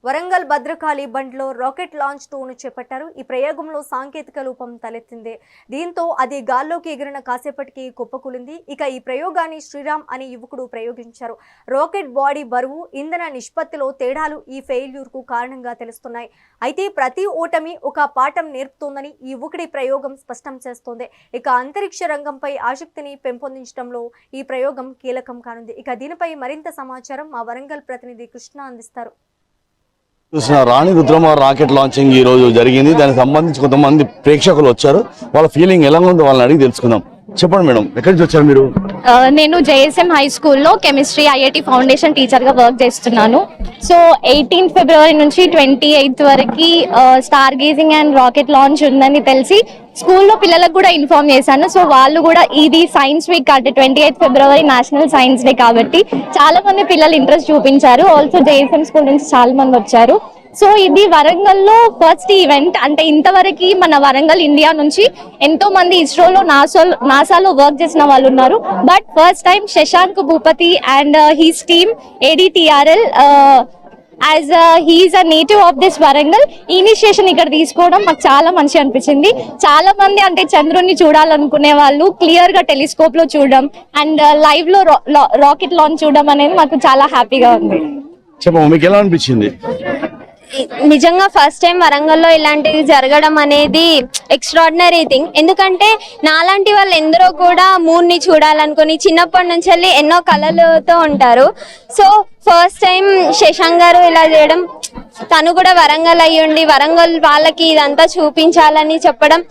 వరంగల్ భద్రకాళి బండ్లో rocket launch 2ను చేపట్టారు. ఈ ప్రయోగంలో సాంకేతిక లోపం తలెత్తింది. దీంతో అది గాల్లోకి ఎగిరిన కాసేపటికి కుప్పకూలింది. ఇక ఈ ప్రయోగాన్ని శ్రీరామ్ అనే యువకుడు ప్రయోగించారు. రాకెట్ బాడీ బరువు, ఇంధన నిష్పత్తిలో తేడాలు ఈ ఫెయిల్యూర్కు కారణంగా తెలుస్తున్నాయి. అయితే ప్రతి ఓటమి ఒక పాఠం నేర్పుతోందని ఈ యువకుడి ప్రయోగం స్పష్టం చేస్తోంది. ఇక అంతరిక్ష రంగంపై ఆసక్తిని పెంపొందించడంలో ఈ ప్రయోగం కీలకం కానుంది. ఇక దీనిపై మరింత సమాచారం మా వరంగల్ ప్రతినిధి కృష్ణ అందిస్తారు. చూసిన రాణి రుద్రమ రాకెట్ లాంచింగ్ ఈ రోజు జరిగింది. దానికి సంబంధించి కొంతమంది ప్రేక్షకులు వచ్చారు. వాళ్ళ ఫీలింగ్ ఎలా ఉందో వాళ్ళని అడిగి తెలుసుకుందాం. చెప్పండి మేడం, ఎక్కడి నుంచి వచ్చారు మీరు? నేను జేఎస్ఎం హై స్కూల్లో కెమిస్ట్రీ ఐఐటి ఫౌండేషన్ టీచర్ గా వర్క్ చేస్తున్నాను. సో 18 ఫిబ్రవరి నుంచి 28 వరకు star gazing and rocket launch ఉందని తెలిసి స్కూల్లో పిల్లలకు కూడా ఇన్ఫార్మ్ చేశాను. సో వాళ్ళు కూడా ఇది సైన్స్ వీక్ అంటే 28 ఫిబ్రవరి నేషనల్ సైన్స్ డే కాబట్టి చాలా మంది పిల్లలు ఇంట్రెస్ట్ చూపించారు. ఆల్సో జేఎస్ఎం స్కూల్ నుంచి చాలా మంది వచ్చారు. సో ఇది వరంగల్లో ఫస్ట్ ఈవెంట్. అంటే ఇంతవరకు మన వరంగల్ ఇండియా నుంచి ఎంతో మంది ఇస్రోలో నాసాలో వర్క్ చేసిన వాళ్ళు ఉన్నారు. But first time Shashank Bhupathi and his team ADTRL as he is a native of this Warangal initiation ఇక్కడ తీసుకోవడం మాకు చాలా మంచి అనిపించింది. చాలా మంది అంటే చంద్రుడిని చూడాలనుకునే వాళ్ళు క్లియర్ గా టెలిస్కోప్ లో చూడడం అండ్ లైవ్ లో రాకెట్ లాంచ్ చూడడం అనేది మాకు చాలా హ్యాపీగా ఉంది. చెప్పు, మీకు ఎలా అనిపించింది? నిజంగా ఫస్ట్ టైం వరంగల్లో ఇలాంటిది జరగడం అనేది ఎక్స్ట్రాడినరీ థింగ్. ఎందుకంటే నాలాంటి వాళ్ళు ఎందరో కూడా మూన్ ని చూడాలనుకుని చిన్నప్పటి నుంచి వెళ్ళి ఎన్నో కళలతో ఉంటారు. సో ఫస్ట్ టైం శశాంక్ గారు ఇలా చేయడం, తను కూడా వరంగల్ అయ్యుండి వరంగల్ వాళ్ళకి ఇదంతా చూపించాలని చెప్పడం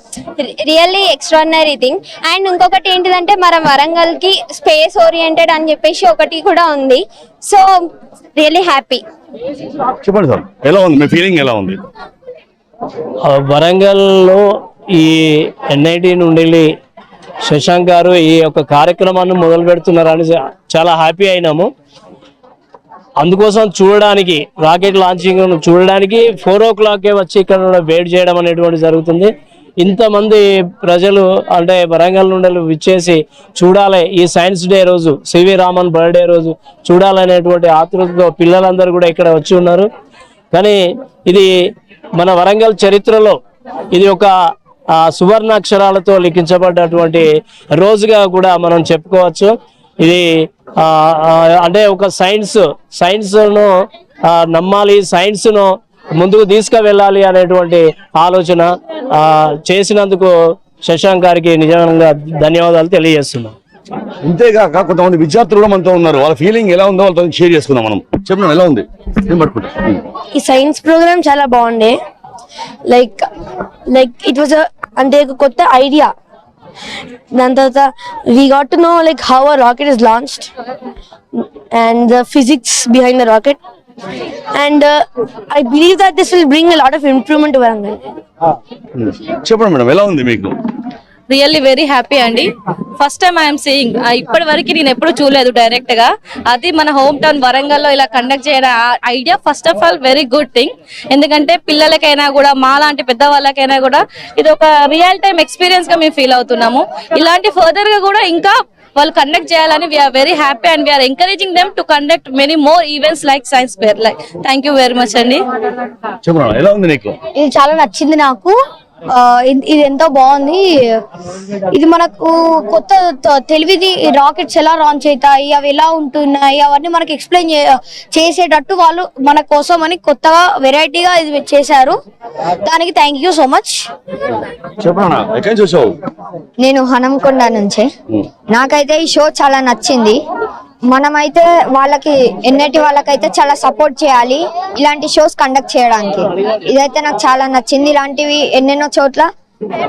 రియల్లీ ఎక్స్ట్రాడినరీ థింగ్. అండ్ ఇంకొకటి ఏంటిదంటే మన వరంగల్ కి స్పేస్ ఓరియంటెడ్ అని చెప్పేసి ఒకటి కూడా ఉంది. So really happy. చెప్పండి సార్, ఎలా ఉంది మీ ఫీలింగ్? ఎలా ఉంది? వరంగల్లో ఈ NIT నుండి శశాంక్ గారు ఈ యొక్క కార్యక్రమాన్ని మొదలు పెడుతున్నారని చాలా హ్యాపీ అయినాము. అందుకోసం చూడడానికి రాకెట్ లాంచింగ్ చూడడానికి 4 o'clock వచ్చి ఇక్కడ వెయిట్ చేయడం అనేటువంటి జరుగుతుంది. ఇంతమంది ప్రజలు అంటే వరంగల్ నుండి విచ్చేసి చూడాలి, ఈ సైన్స్ డే రోజు సివి రామన్ బర్త్డే రోజు చూడాలనేటువంటి ఆతృతతో పిల్లలందరూ కూడా ఇక్కడ వచ్చి ఉన్నారు. కానీ ఇది మన వరంగల్ చరిత్రలో ఇది ఒక సువర్ణ అక్షరాలతో లిఖించబడ్డటువంటి రోజుగా కూడా మనం చెప్పుకోవచ్చు. ఇది అంటే ఒక సైన్స్ ను నమ్మాలి, సైన్స్ ను ముందుకు తీసుకువెళ్ళాలి అనేటువంటి ఆలోచన చేసినందుకు శశాంక్ గారికి నిజంగా ధన్యవాదాలు తెలియజేస్తున్నాం. ఇంతేగాక కొంతమంది విద్యార్థులు కూడా మనతో ఉన్నారు. వాళ్ళ ఫీలింగ్ ఎలా ఉందో వాళ్ళతో షేర్ చేసుకుందాం మనం. చెప్పండి, ఎలా ఉంది? ఈ సైన్స్ ప్రోగ్రామ్ చాలా బాగుండే. లైక్ ఇట్ వాజ్ అంటే ఒక కొత్త ఐడియా. దాని తర్వాత we got to know like how a rocket is launched and the physics behind the rocket, and I believe that this will bring a lot of improvement to Warangal. చెప్పండి madam, ఎలా ఉంది మీకు? Really very happy అండి. First time I'm seeing. ఇప్పటి వరకు నేను ఎప్పుడు చూడలేదు డైరెక్ట్ గా. అది మన హోమ్ టౌన్ వరంగల్ లో ఇలా కండక్ట్ చేయడం idea first of all very good thing. ఎందుకంటే పిల్లలకైనా కూడా మా లాంటి పెద్ద వాళ్ళకైనా కూడా ఇది ఒక రియల్ టైమ్ ఎక్స్పీరియన్స్ గా మేము ఫీల్ అవుతున్నాము. ఇలాంటి ఫర్దర్ గా కూడా ఇంకా వాళ్ళు కండక్ట్ చేయాలని we are very happy and we are encouraging them to conduct many more events like science fair. Like thank you very much అండి. ఎలా ఉంది నీకు? ఇది చాలా నచ్చింది నాకు. ఇది ఎంతో బాగుంది. ఇది మనకు కొత్త తెలివిది రాకెట్స్ ఎలా లాంచ్ అవుతాయి, అవి ఎలా ఉంటున్నాయి, అవన్నీ మనకి ఎక్స్ప్లెయిన్ చేసేటట్టు వాళ్ళు మన కోసం అని కొత్తగా వెరైటీగా ఇది చేశారు. దానికి థ్యాంక్ యూ సో మచ్. నేను హనంకొండ నుంచే. నాకైతే ఈ షో చాలా నచ్చింది. మనమైతే వాళ్ళకి NIT వాళ్ళకైతే చాలా సపోర్ట్ చేయాలి ఇలాంటి షోస్ కండక్ట్ చేయడానికి. ఇదైతే నాకు చాలా నచ్చింది. ఇలాంటివి ఎన్నెన్నో చోట్ల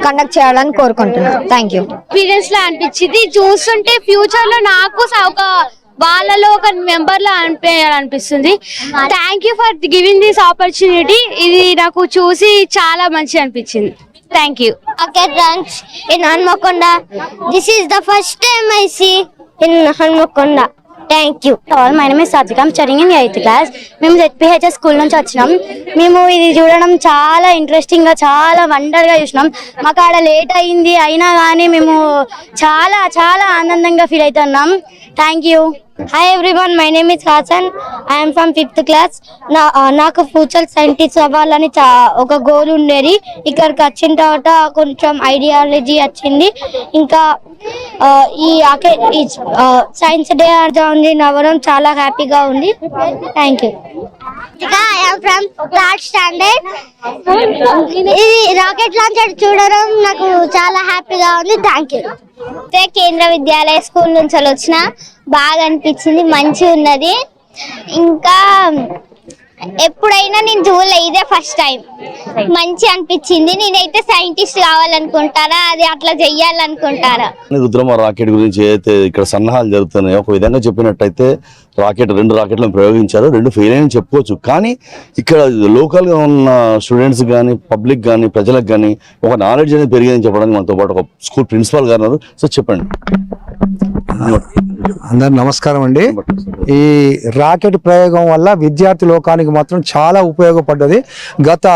కండక్ట్ చేయాలని కోరుకుంటున్నాను. Thank you. ఎక్స్పీరియన్స్ లా అనిపించింది. చూస్తుంటే ఫ్యూచర్ లో నాకు ఒక వాళ్ళలో ఒక మెంబర్ లా అనిపిస్తుంది. Thank you for giving this opportunity. ఇది నాకు చూసి చాలా మంచి అనిపించింది. Thank you. Okay friends, in Hanmakonda, this is the first time I see in Hanmakonda. Thank you. All my name is Satvika. I'm studying in 8th class. మేము ZPHS school నుంచి వచ్చినాం. మేము ఇది చూడడం చాలా ఇంట్రెస్టింగ్ గా చాలా వండర్ గా చూసినాం. మాకు ఆడ లేట్ అయింది అయినా కానీ మేము చాలా చాలా ఆనందంగా ఫీల్ అవుతున్నాం. Thank you. Hi everyone, my name is Hasan. I am from 5th class. నాకు ఫ్యూచర్ సైంటిస్ట్ అవ్వాలని ఒక గోల్ ఉండేది. ఇక్కడికి వచ్చిన తర్వాత కొంచెం ఐడియాలజీ వచ్చింది. ఇంకా ఈ సైన్స్ డే అవ్వడం చాలా హ్యాపీగా ఉంది. Thank you. I am from 3rd standard. ఇది రాకెట్ లాంచర్ చూడడం నాకు చాలా హ్యాపీగా ఉంది. Thank you. కేంద్ర విద్యాలయ స్కూల్ నుంచి వచ్చిన బాగా అనిపించింది, మంచిగా ఉన్నది. ఇంకా ఎప్పుడైనా నేను చూడలే, ఇదే ఫస్ట్ టైం. మంచి అనిపించింది. నేనైతే సైంటిస్ట్ కావాలనుకుంటారా, అది అట్లా చెయ్యాలనుకుంటారా. రుద్రమ రాకెట్ గురించి అయితే ఇక్కడ సన్నాహాలు జరుగుతున్నాయో ఒక విధంగా చెప్పినట్టయితే రెండు రాకెట్లను ప్రయోగించారు, 2 ఫెయిల్ అయిన చెప్పుకోవచ్చు. కానీ ఇక్కడ లోకల్గా ఉన్న స్టూడెంట్స్ కానీ పబ్లిక్ కానీ ప్రజలకు కానీ ఒక నాలెడ్జ్ అనేది పెరిగిందని చెప్పడానికి మనతో పాటు ఒక స్కూల్ ప్రిన్సిపాల్ గారు ఉన్నారు. సో చెప్పండి. అందరు నమస్కారం అండి. ఈ రాకెట్ ప్రయోగం వల్ల విద్యార్థి లోకానికి మాత్రం చాలా ఉపయోగపడ్డది. గత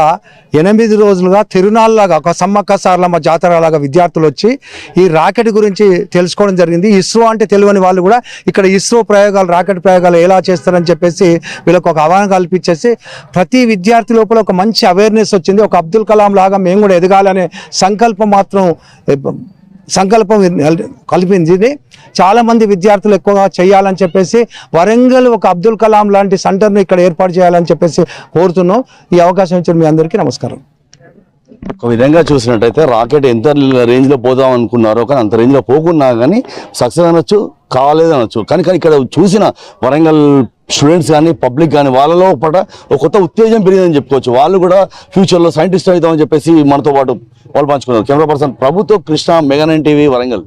8 రోజులుగా తిరునాళ్ళలాగా ఒక సమ్మక్క సారలమ్మ జాతర లాగా విద్యార్థులు వచ్చి ఈ రాకెట్ గురించి తెలుసుకోవడం జరిగింది. ఇస్రో అంటే తెలియని వాళ్ళు కూడా ఇక్కడ ఇస్రో ప్రయోగాలు, రాకెట్ ప్రయోగాలు ఎలా చేస్తారని చెప్పేసి వీళ్ళకి ఒక అవగాహన కల్పించేసి ప్రతి విద్యార్థి లోపల ఒక మంచి అవేర్నెస్ వచ్చింది. ఒక అబ్దుల్ కలాం లాగా మేము కూడా ఎదగాలనే సంకల్పం కల్పించింది. చాలా మంది విద్యార్థులు ఎక్కువగా చేయాలని చెప్పేసి వరంగల్ ఒక అబ్దుల్ కలాం లాంటి సెంటర్ని ఇక్కడ ఏర్పాటు చేయాలని చెప్పేసి కోరుతున్నాం. ఈ అవకాశం ఇచ్చిన మీ అందరికీ నమస్కారం. ఒక విధంగా చూసినట్టయితే రాకెట్ ఎంత రేంజ్ లో పోదాం అనుకున్నారో కానీ అంత రేంజ్ లో పోకున్నా కానీ సక్సెస్ అనొచ్చు, కాలేదు అనొచ్చు. కానీ ఇక్కడ చూసిన వరంగల్ స్టూడెంట్స్ కానీ పబ్లిక్ కానీ వాళ్ళలో ఒక కొత్త ఉత్తేజం పెరిగిందని చెప్పుకోవచ్చు. వాళ్ళు కూడా ఫ్యూచర్లో సైంటిస్ట్ అవుతామని చెప్పేసి మనతో పాటు వాళ్ళు పంచుకున్నారు. కెమెరా పర్సన్ ప్రభుతో కృష్ణ, మెగా 9 టీవీ, వరంగల్.